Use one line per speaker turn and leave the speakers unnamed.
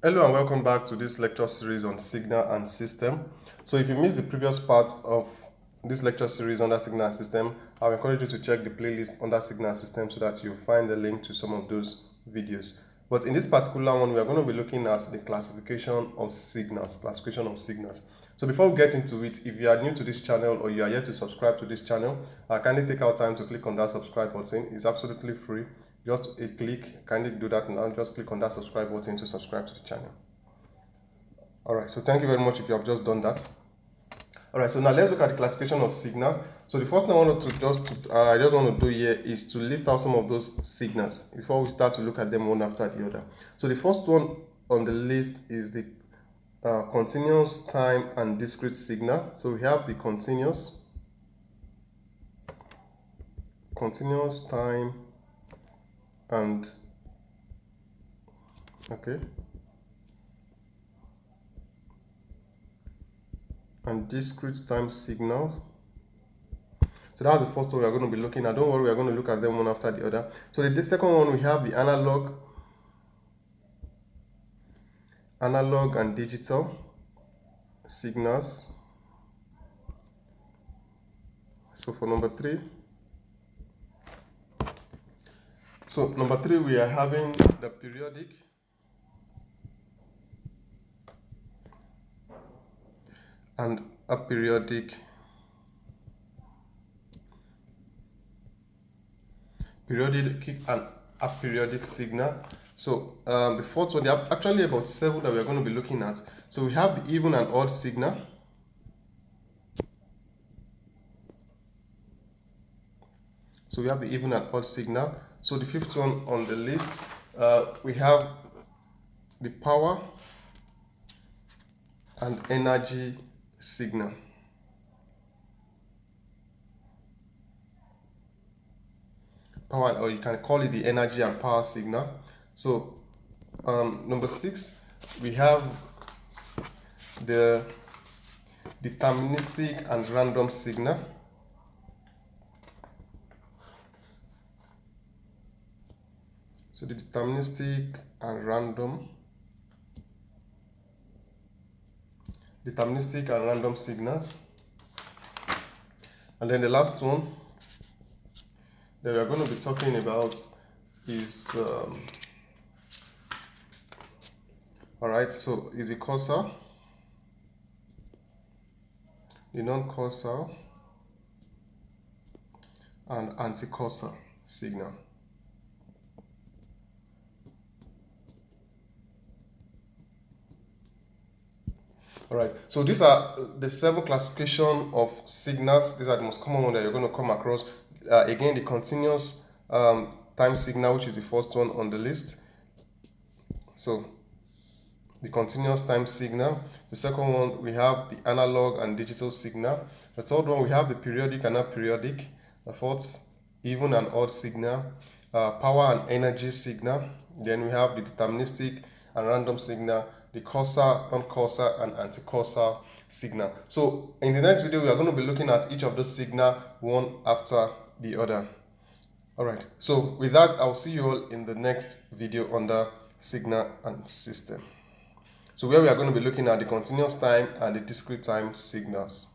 Hello and welcome back to this lecture series on signal and system. So if you missed the previous part of this lecture series under signal and system, I would encourage you to check the playlist under signal and system so that you'll find the link to some of those videos. But in this particular one, we are going to be looking at the classification of signals. So before we get into it, if you are new to this channel or you are yet to subscribe to this channel, kindly take out time to click on that subscribe button. It's absolutely free. Just a click, kindly do that now. Just click on that subscribe button to subscribe to the channel. Alright, so thank you very much if you have just done that. Alright, so now let's look at the classification of signals. So the first thing I want to I just want to do here is to list out some of those signals before we start to look at them one after the other. So the first one on the list is the continuous time and discrete signal. So we have the continuous time and discrete time signal. So that's the first one we are going to be looking at. Don't worry, we are going to look at them one after the other. So the second one, we have the analog and digital signals. So for number three, we are having the periodic and aperiodic signal. So the fourth one, there are actually about 7 that we are going to be looking at. So we have the even and odd signal. So the fifth one on the list, we have the power and energy signal. Power, or you can call it the energy and power signal. So number 6, we have the deterministic and random signal. So the deterministic and random signals. And then the last one that we are going to be talking about is is the causal, the non-causal, and anti-causal signal. Alright, so these are the 7 classification of signals. These are the most common ones that you're going to come across. Again, the continuous time signal, which is the first one on the list. So the continuous time signal. The second one, we have the analog and digital signal. The third one, we have the periodic and aperiodic. The fourth, even and odd signal. Power and energy signal. Then we have the deterministic and random signal, the causal, non-causal, and anti-causal signal. So in the next video, we are going to be looking at each of those signal one after the other. Alright, so with that, I'll see you all in the next video under signal and system. So where we are going to be looking at the continuous time and the discrete time signals.